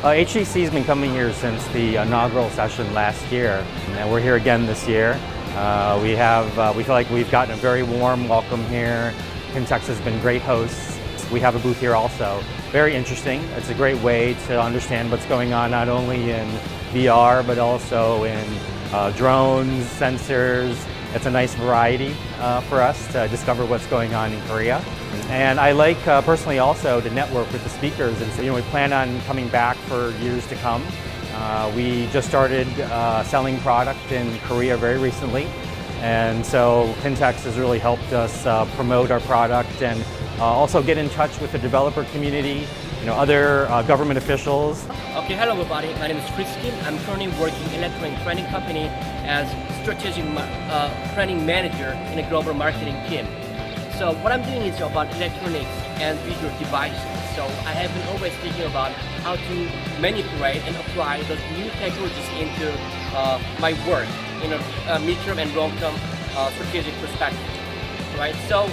HTC has been coming here since the inaugural session last year, and we're here again this year. We feel like we've gotten a very warm welcome here. KINTEX has been great hosts. We have a booth here also. Very interesting. It's a great way to understand what's going on not only in VR but also in drones, sensors. It's a nice variety for us to discover what's going on in Korea. And I like personally also to network with the speakers, and so we plan on coming back for years to come. We just started selling product in Korea very recently, and so KINTEX has really helped us promote our product and also get in touch with the developer community, other government officials. Okay, hello everybody. My name is Chris Kim. I'm currently working in an electronic training company as strategic training manager in a global marketing team. So what I'm doing is about electronics and visual devices. So I have been always thinking about how to manipulate and apply those new technologies into my work in a midterm and long-term strategic perspective. Right? So,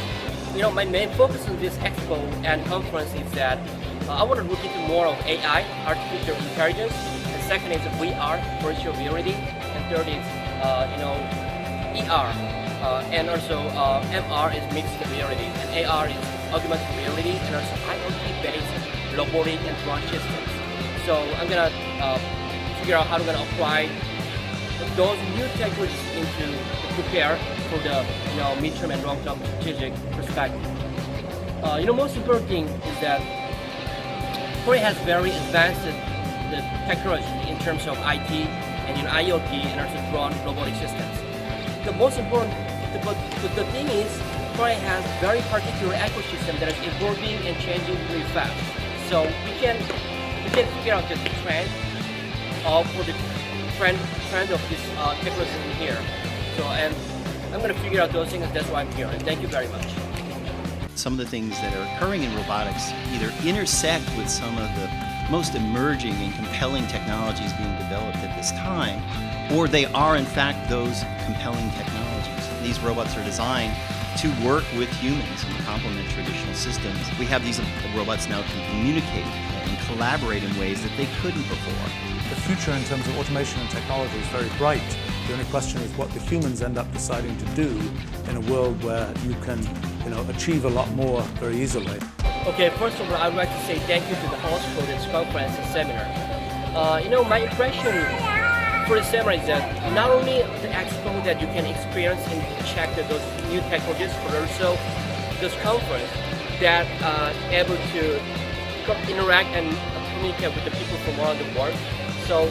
my main focus on this expo and conference is that I want to look into more of AI, artificial intelligence, and second is VR, virtual reality, and third is ER, and also MR is mixed reality, and AR is augmented reality, and also IoT-based robotic and drone systems. So I'm gonna figure out how I'm gonna apply those new technologies to prepare for the midterm and long-term strategic perspective. Most important thing is that Korea has very advanced technology in terms of IT and IoT and also drone robotic systems. The most important, the thing is, Korea has very particular ecosystem that is evolving and changing really fast. So we can figure out the trend for the trend of this technology in here. So and I'm going to figure out those things. That's why I'm here. And thank you very much. Some of the things that are occurring in robotics either intersect with some of the most emerging and compelling technologies being developed at this time, or they are in fact those compelling technologies. These robots are designed to work with humans and complement traditional systems. We have these robots now can communicate and collaborate in ways that they couldn't before. The future in terms of automation and technology is very bright. The only question is what the humans end up deciding to do in a world where you can achieve a lot more very easily. Okay, first of all, I would like to say thank you to the host for this conference and seminar. My impression for the seminar is that not only the expo that you can experience and check those new technologies, but also this conference that able to interact and communicate with the people from around the world. So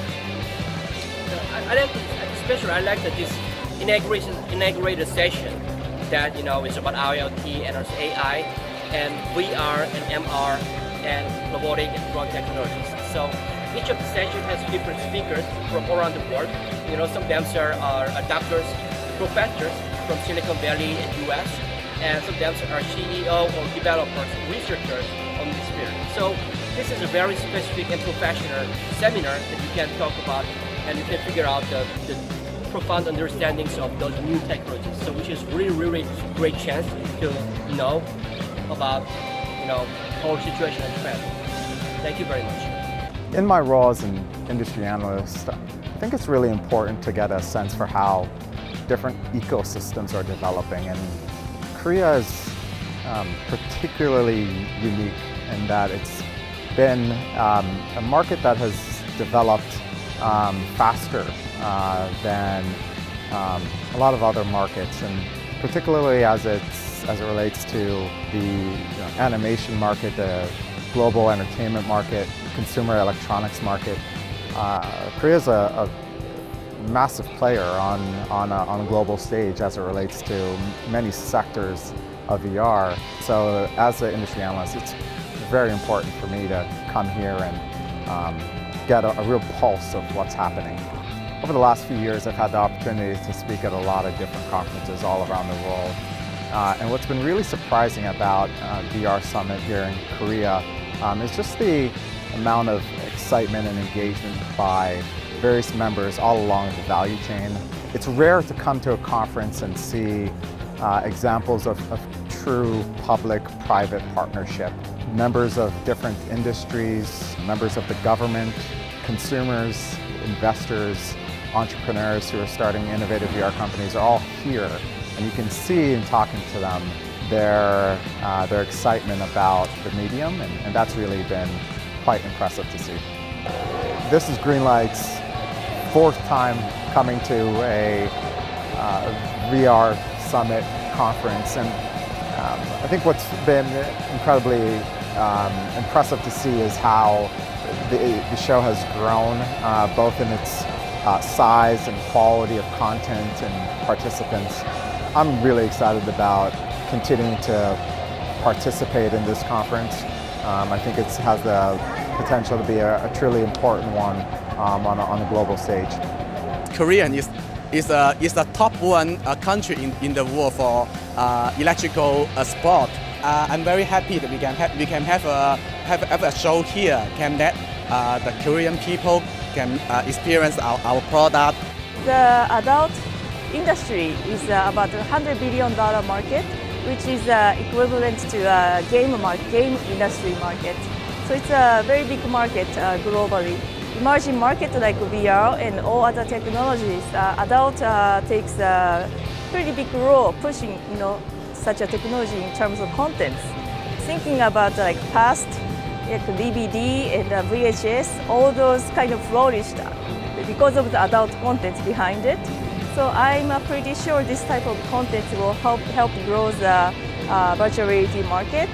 I like that this integrated session that is about IoT and also AI and VR and MR and robotic and drone technologies. So each of the sessions has different speakers from around the world. Some of them are doctors, professors from Silicon Valley and US, and some of them are CEO or developers, researchers on this field. So this is a very specific and professional seminar that you can talk about and you can figure out the profound understandings of those new technologies. So which is really great chance to know about whole situation and trend. Thank you very much. In my role as an industry analyst, I think it's really important to get a sense for how different ecosystems are developing, and Korea is particularly unique in that it's been a market that has developed faster than a lot of other markets, and particularly as it relates to the animation market, the global entertainment market, consumer electronics market. Korea is a massive player on a global stage as it relates to many sectors of VR. So as an industry analyst, it's very important for me to come here and get a real pulse of what's happening. Over the last few years, I've had the opportunity to speak at a lot of different conferences all around the world. And what's been really surprising about VR Summit here in Korea is just the amount of excitement and engagement by various members all along the value chain. It's rare to come to a conference and see examples of true public-private partnership. Members of different industries, members of the government, consumers, investors, entrepreneurs who are starting innovative VR companies are all here. And you can see in talking to them their excitement about the medium, and that's really been quite impressive to see. This is Greenlight's fourth time coming to a VR Summit conference, and I think what's been incredibly impressive to see is how the show has grown, both in its size and quality of content and participants. I'm really excited about continuing to participate in this conference. I think it has the potential to be a truly important one on a global stage. Korea is the top one country in the world for electrical sport. I'm very happy that we can have a show here. Can let the Korean people can experience our product. The adult industry is about $100 billion market, which is equivalent to a game industry market. So it's a very big market globally. Emerging market like VR and all other technologies, adult takes a pretty big role pushing such a technology in terms of contents. Thinking about like past, like DVD and VHS, all those kind of flourished because of the adult content behind it. So I'm pretty sure this type of content will help grow the virtual reality market.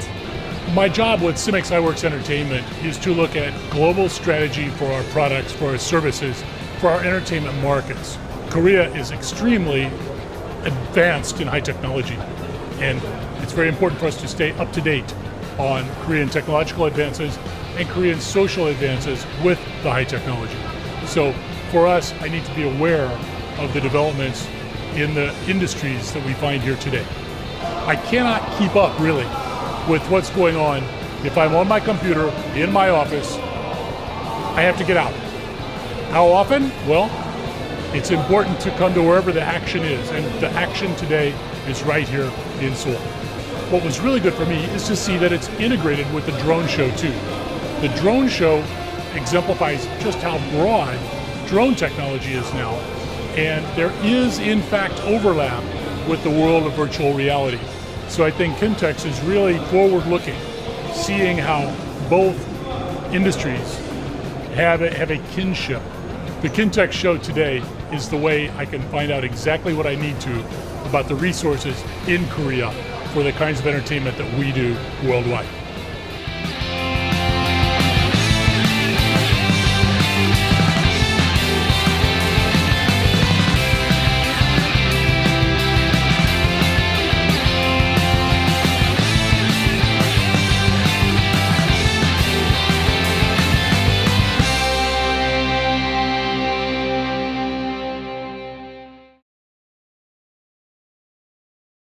My job with CIMIX iWorks Entertainment is to look at global strategy for our products, for our services, for our entertainment markets. Korea is extremely advanced in high technology, and it's very important for us to stay up to date on Korean technological advances and Korean social advances with the high technology. So for us, I need to be aware of the developments in the industries that we find here today. I cannot keep up really with what's going on. If I'm on my computer in my office, I have to get out. How often? Well, it's important to come to wherever the action is, and the action today is right here in Seoul. What was really good for me is to see that it's integrated with the drone show too. The drone show exemplifies just how broad drone technology is now, and there is in fact overlap with the world of virtual reality. So I think KINTEX is really forward-looking, seeing how both industries have a kinship. The KINTEX show today is the way I can find out exactly what I need to about the resources in Korea for the kinds of entertainment that we do worldwide.